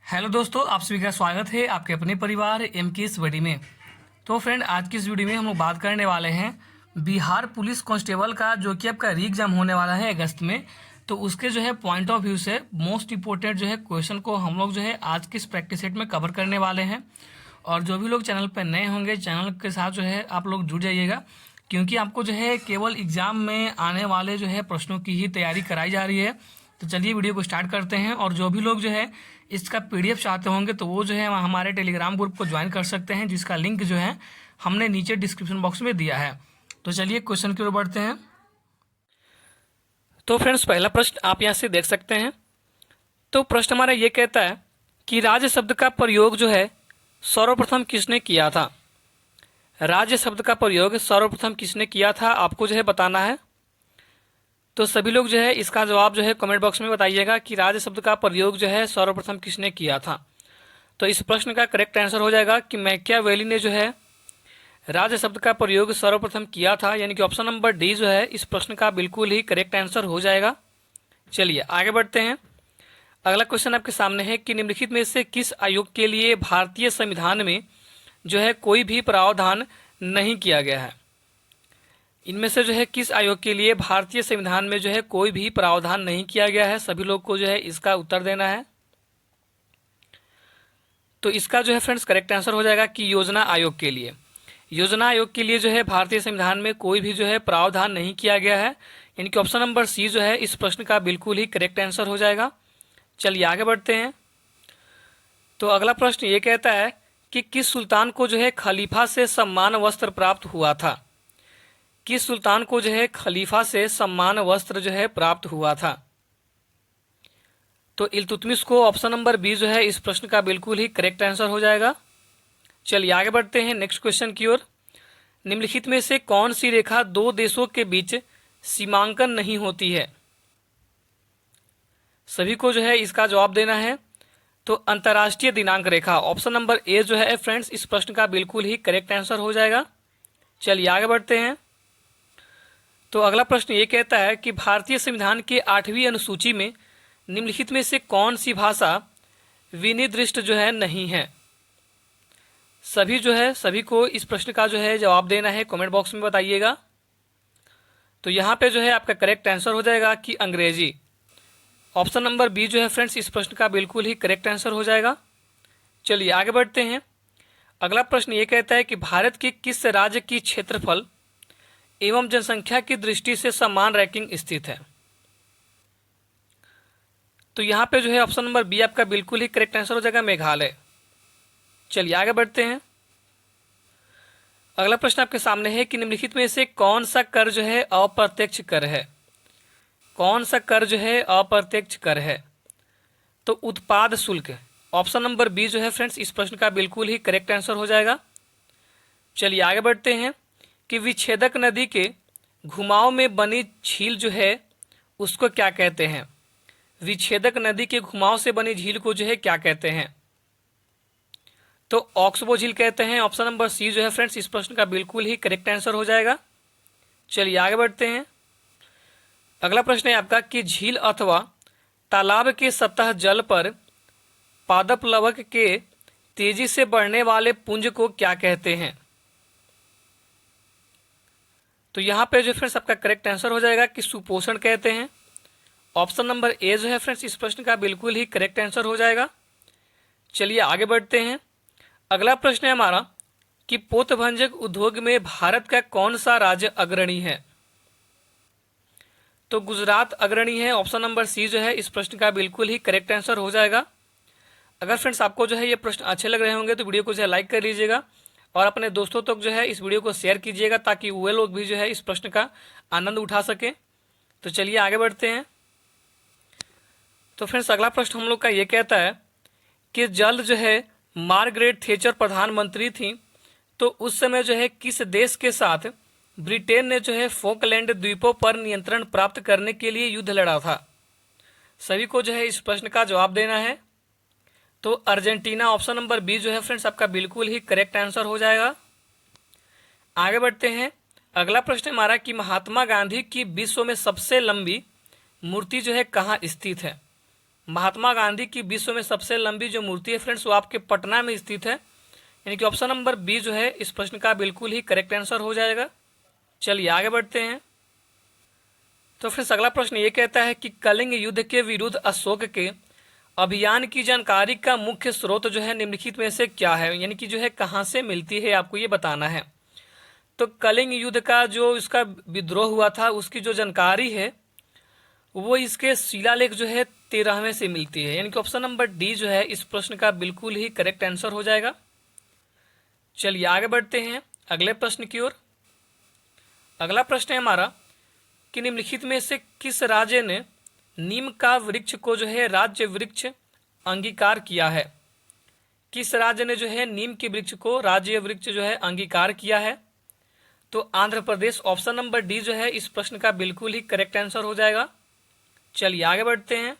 Hello दोस्तों, आप सभी का स्वागत है आपके अपने परिवार एम के इस वीडियो में। तो फ्रेंड, आज की इस वीडियो में हम लोग बात करने वाले हैं बिहार पुलिस कांस्टेबल का, जो कि आपका री एग्जाम होने वाला है अगस्त में। तो उसके जो है पॉइंट ऑफ व्यू से मोस्ट इंपोर्टेंट जो है क्वेश्चन को हम लोग जो है आज के इस प्रैक्टिस सेट में कवर करने वाले हैं। और जो भी लोग चैनल पर नए होंगे, चैनल के साथ जो है आप लोग जुड़ जाइएगा, क्योंकि आपको जो है केवल एग्जाम में आने वाले जो है प्रश्नों की ही तैयारी कराई जा रही है। तो चलिए वीडियो को स्टार्ट करते हैं। और जो भी लोग जो है इसका पीडीएफ चाहते होंगे तो वो जो है हमारे टेलीग्राम ग्रुप को ज्वाइन कर सकते हैं, जिसका लिंक जो है हमने नीचे डिस्क्रिप्शन बॉक्स में दिया है। तो चलिए क्वेश्चन की ओर बढ़ते हैं। तो फ्रेंड्स, पहला प्रश्न आप यहाँ से देख सकते हैं। तो प्रश्न हमारा ये कहता है कि राज्य शब्द का प्रयोग जो है सर्वप्रथम किसने किया था। राज्य शब्द का प्रयोग सर्वप्रथम किसने किया था, आपको जो है बताना है। तो सभी लोग जो है इसका जवाब जो है कमेंट बॉक्स में बताइएगा कि राज्य शब्द का प्रयोग जो है सर्वप्रथम किसने किया था। तो इस प्रश्न का करेक्ट आंसर हो जाएगा कि मैकियावेली ने जो है राज्य शब्द का प्रयोग सर्वप्रथम किया था, यानी कि ऑप्शन नंबर डी जो है इस प्रश्न का बिल्कुल ही करेक्ट आंसर हो जाएगा। चलिए आगे बढ़ते हैं। अगला क्वेश्चन आपके सामने है कि निम्नलिखित में से किस आयोग के लिए भारतीय संविधान में जो है कोई भी प्रावधान नहीं किया गया है। इनमें से जो है किस आयोग के लिए भारतीय संविधान में जो है कोई भी प्रावधान नहीं किया गया है, सभी लोग को जो है इसका उत्तर देना है। तो इसका जो है फ्रेंड्स करेक्ट आंसर हो जाएगा कि योजना आयोग के लिए। योजना आयोग के लिए जो है भारतीय संविधान में कोई भी जो है प्रावधान नहीं किया गया है, यानी कि ऑप्शन नंबर सी जो है इस प्रश्न का बिल्कुल ही करेक्ट आंसर हो जाएगा। चलिए आगे बढ़ते हैं। तो अगला प्रश्न ये कहता है कि किस सुल्तान को जो है खलीफा से सम्मान वस्त्र प्राप्त हुआ था। किस सुल्तान को जो है खलीफा से सम्मान वस्त्र जो है प्राप्त हुआ था। तो इल्तुतमिश को ऑप्शन नंबर बी जो है इस प्रश्न का बिल्कुल ही करेक्ट आंसर हो जाएगा। चलिए आगे बढ़ते हैं नेक्स्ट क्वेश्चन की ओर। निम्नलिखित में से कौन सी रेखा दो देशों के बीच सीमांकन नहीं होती है। सभी को जो है इसका जवाब देना है। तो अंतर्राष्ट्रीय दिनांक रेखा, ऑप्शन नंबर ए जो है फ्रेंड्स इस प्रश्न का बिल्कुल ही करेक्ट आंसर हो जाएगा। चलिए आगे बढ़ते हैं। तो अगला प्रश्न ये कहता है कि भारतीय संविधान के 8वीं अनुसूची में निम्नलिखित में से कौन सी भाषा विनिर्दिष्ट जो है नहीं है। सभी को इस प्रश्न का जो है जवाब देना है, कमेंट बॉक्स में बताइएगा। तो यहाँ पे जो है आपका करेक्ट आंसर हो जाएगा कि अंग्रेजी। ऑप्शन नंबर बी जो है फ्रेंड्स इस प्रश्न का बिल्कुल ही करेक्ट आंसर हो जाएगा। चलिए आगे बढ़ते हैं। अगला प्रश्न ये कहता है कि भारत के किस राज्य की क्षेत्रफल एवं जनसंख्या की दृष्टि से समान रैंकिंग स्थित है। तो यहाँ पे जो है ऑप्शन नंबर बी आपका बिल्कुल ही करेक्ट आंसर हो जाएगा, मेघालय। चलिए आगे बढ़ते हैं। अगला प्रश्न आपके सामने है कि निम्नलिखित में से कौन सा कर जो है अप्रत्यक्ष कर है। कौन सा कर जो है अप्रत्यक्ष कर है। तो उत्पाद शुल्क, ऑप्शन नंबर बी जो है फ्रेंड्स इस प्रश्न का बिल्कुल ही करेक्ट आंसर हो जाएगा। चलिए आगे बढ़ते हैं कि विच्छेदक नदी के घुमाव में बनी झील जो है उसको क्या कहते हैं। विच्छेदक नदी के घुमाव से बनी झील को जो है क्या कहते हैं। तो ऑक्सबो झील कहते हैं। ऑप्शन नंबर सी जो है फ्रेंड्स इस प्रश्न का बिल्कुल ही करेक्ट आंसर हो जाएगा। चलिए आगे बढ़ते हैं। अगला प्रश्न है आपका कि झील अथवा तालाब के सतह जल पर पादप लवक के तेजी से बढ़ने वाले पुंज को क्या कहते हैं। तो यहाँ पे जो फ्रेंड्स आपका करेक्ट आंसर हो जाएगा कि सुपोषण कहते हैं। ऑप्शन नंबर ए जो है फ्रेंड्स इस प्रश्न का बिल्कुल ही करेक्ट आंसर हो जाएगा। चलिए आगे बढ़ते हैं। अगला प्रश्न है हमारा कि पोतभंजक उद्योग में भारत का कौन सा राज्य अग्रणी है। तो गुजरात अग्रणी है। ऑप्शन नंबर सी जो है इस प्रश्न का बिल्कुल ही करेक्ट आंसर हो जाएगा। अगर फ्रेंड्स आपको जो है ये प्रश्न अच्छे लग रहे होंगे तो वीडियो को जो है लाइक कर लीजिएगा और अपने दोस्तों तक जो है इस वीडियो को शेयर कीजिएगा, ताकि वे लोग भी जो है इस प्रश्न का आनंद उठा सके। तो चलिए आगे बढ़ते हैं। तो फ्रेंड्स अगला प्रश्न हम लोग का ये कहता है कि जल्द जो है मार्गरेट थैचर प्रधानमंत्री थी, तो उस समय जो है किस देश के साथ ब्रिटेन ने जो है फोकलैंड द्वीपों पर नियंत्रण प्राप्त करने के लिए युद्ध लड़ा था। सभी को जो है इस प्रश्न का जवाब देना है। तो अर्जेंटीना, ऑप्शन नंबर बी जो है फ्रेंड्स आपका बिल्कुल ही करेक्ट आंसर हो जाएगा। आगे बढ़ते हैं। अगला प्रश्न हमारा कि महात्मा गांधी की विश्व में सबसे लंबी मूर्ति जो है कहाँ स्थित है। महात्मा गांधी की विश्व में सबसे लंबी जो मूर्ति है फ्रेंड्स वो आपके पटना में स्थित है, यानी कि ऑप्शन नंबर बी जो है इस प्रश्न का बिल्कुल ही करेक्ट आंसर हो जाएगा। चलिए आगे बढ़ते हैं। तो फ्रेंड्स अगला प्रश्न ये कहता है कि कलिंग युद्ध के विरुद्ध अशोक के अभियान की जानकारी का मुख्य स्रोत जो है निम्नलिखित में से क्या है, यानी कि जो है कहाँ से मिलती है, आपको ये बताना है। तो कलिंग युद्ध का जो इसका विद्रोह हुआ था उसकी जो जानकारी है वो इसके शिलालेख जो है 13वें से मिलती है, यानी कि ऑप्शन नंबर डी जो है इस प्रश्न का बिल्कुल ही करेक्ट आंसर हो जाएगा। चलिए आगे बढ़ते हैं अगले प्रश्न की ओर। अगला प्रश्न है हमारा कि निम्नलिखित में से किस राज्य ने नीम का वृक्ष को जो है राज्य वृक्ष अंगीकार किया है। किस राज्य ने जो है नीम के वृक्ष को राज्य वृक्ष जो है अंगीकार किया है। तो Andhra Pradesh, option number D जो है इस प्रश्न का बिल्कुल ही करेक्ट आंसर हो जाएगा। चलिए आगे बढ़ते हैं।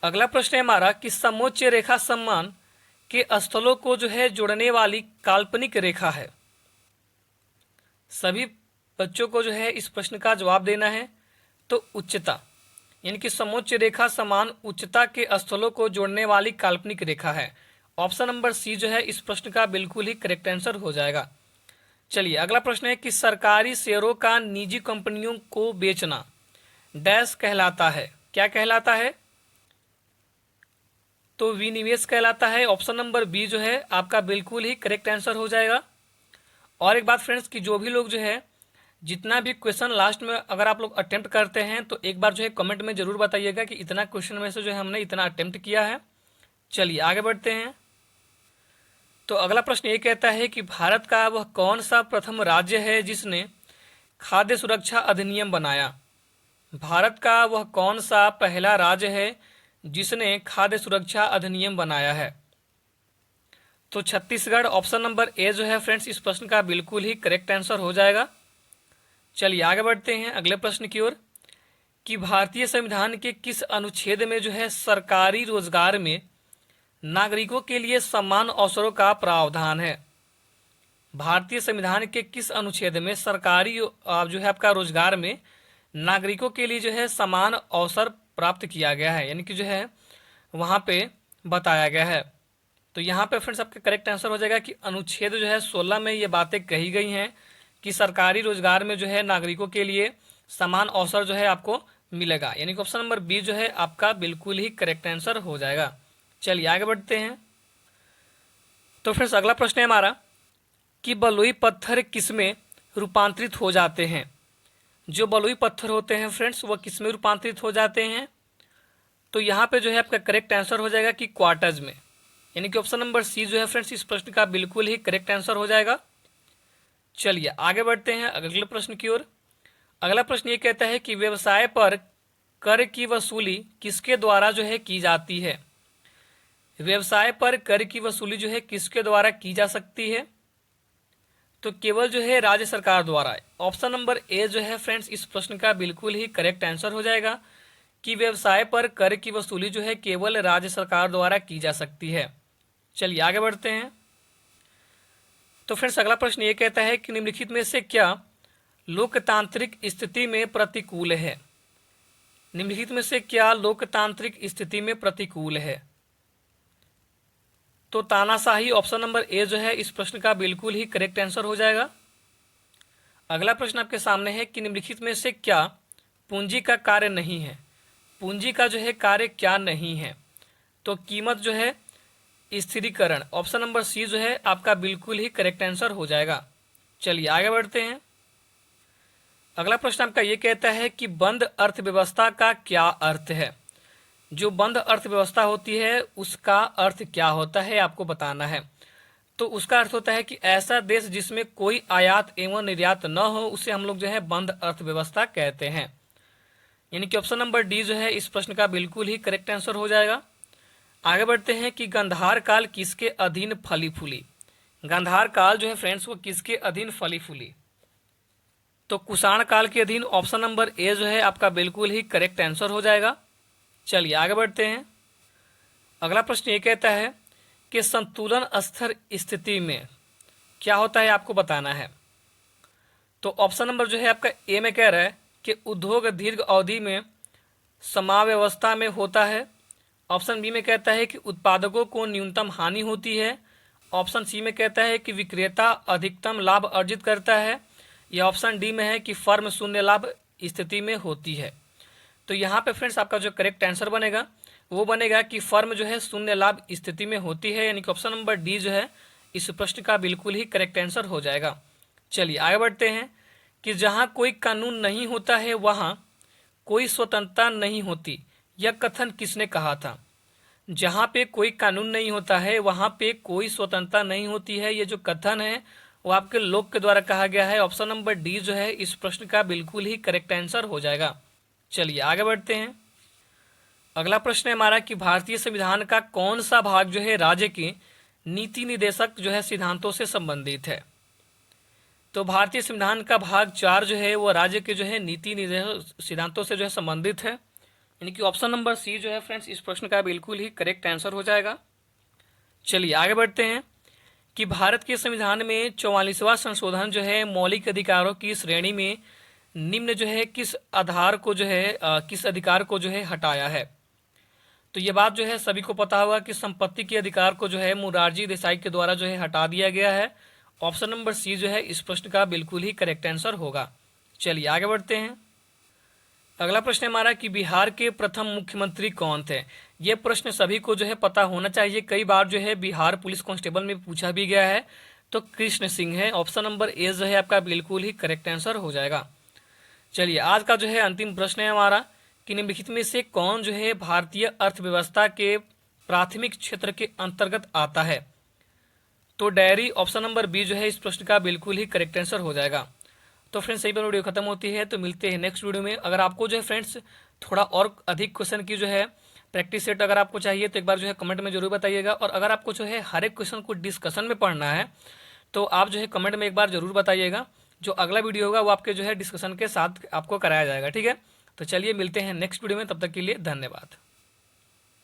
अगला प्रश्न है हमारा कि समोच्च रेखा सम्मान के स्थलों को जो है जोड़ने वाली काल्पनिक रेखा है। सभी बच्चों को जो है इस प्रश्न का जवाब देना है। तो उच्चता, यानी कि समोच्च रेखा समान उच्चता के स्थलों को जोड़ने वाली काल्पनिक रेखा है। ऑप्शन नंबर सी जो है इस प्रश्न का बिल्कुल ही करेक्ट आंसर हो जाएगा। चलिए अगला प्रश्न है कि सरकारी शेयरों का निजी कंपनियों को बेचना डैश कहलाता है। क्या कहलाता है। तो विनिवेश कहलाता है। ऑप्शन नंबर बी जो है आपका बिल्कुल ही करेक्ट आंसर हो जाएगा। और एक बात फ्रेंड्स कि जो भी लोग जो है जितना भी क्वेश्चन लास्ट में अगर आप लोग अटेम्प्ट करते हैं तो एक बार जो है कमेंट में जरूर बताइएगा कि इतना क्वेश्चन में से जो है हमने इतना अटेम्प्ट किया है। चलिए आगे बढ़ते हैं। तो अगला प्रश्न ये कहता है कि भारत का वह कौन सा प्रथम राज्य है जिसने खाद्य सुरक्षा अधिनियम बनाया। भारत का वह कौन सा पहला राज्य है जिसने खाद्य सुरक्षा अधिनियम बनाया है। तो छत्तीसगढ़, ऑप्शन नंबर ए जो है फ्रेंड्स इस प्रश्न का बिल्कुल ही करेक्ट आंसर हो जाएगा। चलिए आगे बढ़ते हैं अगले प्रश्न की ओर कि भारतीय संविधान के किस अनुच्छेद में जो है सरकारी रोजगार में नागरिकों के लिए समान अवसरों का प्रावधान है। भारतीय संविधान के किस अनुच्छेद में सरकारी जो है आपका रोजगार में नागरिकों के लिए जो है समान अवसर प्राप्त किया गया है, यानी कि जो है वहाँ पे बताया गया है। तो यहाँ पे फ्रेंड्स आपका करेक्ट आंसर हो जाएगा कि अनुच्छेद जो है 16 में ये बातें कही गई हैं कि सरकारी रोजगार में जो है नागरिकों के लिए समान अवसर जो है आपको मिलेगा, यानी कि ऑप्शन नंबर बी जो है आपका बिल्कुल ही करेक्ट आंसर हो जाएगा। चलिए आगे बढ़ते हैं। तो फ्रेंड्स अगला प्रश्न है हमारा कि बलुई पत्थर किसमें रूपांतरित हो जाते हैं। जो बलुई पत्थर होते हैं फ्रेंड्स वो किसमें रूपांतरित हो जाते हैं। तो यहाँ पे जो है आपका करेक्ट आंसर हो जाएगा कि क्वार्टज में, यानी कि ऑप्शन नंबर सी जो है फ्रेंड्स इस प्रश्न का बिल्कुल ही करेक्ट आंसर हो जाएगा। चलिए आगे बढ़ते हैं अगले प्रश्न की ओर। अगला प्रश्न ये कहता है कि व्यवसाय पर कर की वसूली किसके द्वारा जो है की जाती है। व्यवसाय पर कर की वसूली जो है किसके द्वारा की जा सकती है। तो केवल जो है राज्य सरकार द्वारा। ऑप्शन नंबर ए जो है फ्रेंड्स इस प्रश्न का बिल्कुल ही करेक्ट आंसर हो जाएगा कि व्यवसाय पर कर की वसूली जो है केवल राज्य सरकार द्वारा की जा सकती है। चलिए आगे बढ़ते हैं। तो फ्रेंड्स अगला प्रश्न ये कहता है कि निम्नलिखित में से क्या लोकतांत्रिक स्थिति में प्रतिकूल है। निम्नलिखित में से क्या लोकतांत्रिक स्थिति में प्रतिकूल है। तो तानाशाही, ऑप्शन नंबर ए जो है इस प्रश्न का बिल्कुल ही करेक्ट आंसर हो जाएगा। अगला प्रश्न आपके सामने है कि निम्नलिखित में से क्या पूंजी का कार्य नहीं है। पूंजी का जो है कार्य क्या नहीं है। तो कीमत जो है स्थिरीकरण, ऑप्शन नंबर सी जो है आपका बिल्कुल ही करेक्ट आंसर हो जाएगा। चलिए आगे बढ़ते हैं। अगला प्रश्न आपका ये कहता है कि बंद अर्थव्यवस्था का क्या अर्थ है। जो बंद अर्थव्यवस्था होती है उसका अर्थ क्या होता है आपको बताना है। तो उसका अर्थ होता है कि ऐसा देश जिसमें कोई आयात एवं निर्यात न हो उसे हम लोग जो है बंद अर्थव्यवस्था कहते हैं, यानी कि ऑप्शन नंबर डी जो है इस प्रश्न का बिल्कुल ही करेक्ट आंसर हो जाएगा। आगे बढ़ते हैं कि गांधार काल किसके अधीन फली फूली। गांधार काल जो है फ्रेंड्स वो किसके अधीन फली फूली। तो कुषाण काल के अधीन, ऑप्शन नंबर ए जो है आपका बिल्कुल ही करेक्ट आंसर हो जाएगा। चलिए आगे बढ़ते हैं। अगला प्रश्न ये कहता है कि संतुलन स्तर स्थिति में क्या होता है आपको बताना है। तो ऑप्शन नंबर जो है आपका ए में कह रहा है कि उद्योग दीर्घ अवधि में समाव्यवस्था में होता है। ऑप्शन बी में कहता है कि उत्पादकों को न्यूनतम हानि होती है। ऑप्शन सी में कहता है कि विक्रेता अधिकतम लाभ अर्जित करता है। या ऑप्शन डी में है कि फर्म शून्य लाभ स्थिति में होती है। तो यहाँ पे फ्रेंड्स आपका जो करेक्ट आंसर बनेगा वो बनेगा कि फर्म जो है शून्य लाभ स्थिति में होती है, यानी कि ऑप्शन नंबर डी जो है इस प्रश्न का बिल्कुल ही करेक्ट आंसर हो जाएगा। चलिए आगे बढ़ते हैं कि जहाँ कोई कानून नहीं होता है वहाँ कोई स्वतंत्रता नहीं होती, यह कथन किसने कहा था? जहाँ पे कोई कानून नहीं होता है वहाँ पे कोई स्वतंत्रता नहीं होती है, ये जो कथन है वो आपके लोक के द्वारा कहा गया है। ऑप्शन नंबर डी जो है इस प्रश्न का बिल्कुल ही करेक्ट आंसर हो जाएगा। चलिए आगे बढ़ते हैं। अगला प्रश्न है हमारा कि भारतीय संविधान का कौन सा भाग जो है राज्य के नीति निर्देशक जो है सिद्धांतों से संबंधित है? तो भारतीय संविधान का भाग 4 जो है वो राज्य के जो है नीति निर्देशक सिद्धांतों से जो है संबंधित है, यानी कि ऑप्शन नंबर सी जो है फ्रेंड्स इस प्रश्न का बिल्कुल ही करेक्ट आंसर हो जाएगा। चलिए आगे बढ़ते हैं कि भारत के संविधान में 44वां संशोधन जो है मौलिक अधिकारों की श्रेणी में निम्न जो है किस आधार को जो है किस अधिकार को जो है हटाया है? तो ये बात जो है सभी को पता होगा कि संपत्ति के अधिकार को जो है मोरारजी देसाई के द्वारा जो है हटा दिया गया है। ऑप्शन नंबर सी जो है इस प्रश्न का बिल्कुल ही करेक्ट आंसर होगा। चलिए आगे बढ़ते हैं। अगला प्रश्न हमारा कि बिहार के प्रथम मुख्यमंत्री कौन थे? ये प्रश्न सभी को जो है पता होना चाहिए, कई बार जो है बिहार पुलिस कांस्टेबल में पूछा भी गया है। तो कृष्ण सिंह है। ऑप्शन नंबर ए जो है आपका बिल्कुल ही करेक्ट आंसर हो जाएगा। चलिए आज का जो है अंतिम प्रश्न है हमारा कि निम्नलिखित में से कौन जो है भारतीय अर्थव्यवस्था के प्राथमिक क्षेत्र के अंतर्गत आता है? तो डेयरी ऑप्शन नंबर बी जो है इस प्रश्न का बिल्कुल ही करेक्ट आंसर हो जाएगा। तो फ्रेंड्स यही पर वीडियो खत्म होती है, तो मिलते हैं नेक्स्ट वीडियो में। अगर आपको जो है फ्रेंड्स थोड़ा और अधिक क्वेश्चन की जो है प्रैक्टिस सेट अगर आपको चाहिए तो एक बार जो है कमेंट में जरूर बताइएगा। और अगर आपको जो है हर एक क्वेश्चन को डिस्कशन में पढ़ना है तो आप जो है कमेंट में एक बार जरूर बताइएगा। जो अगला वीडियो होगा वो आपके जो है डिस्कशन के साथ आपको कराया जाएगा, ठीक है। तो चलिए मिलते हैं नेक्स्ट वीडियो में, तब तक के लिए धन्यवाद।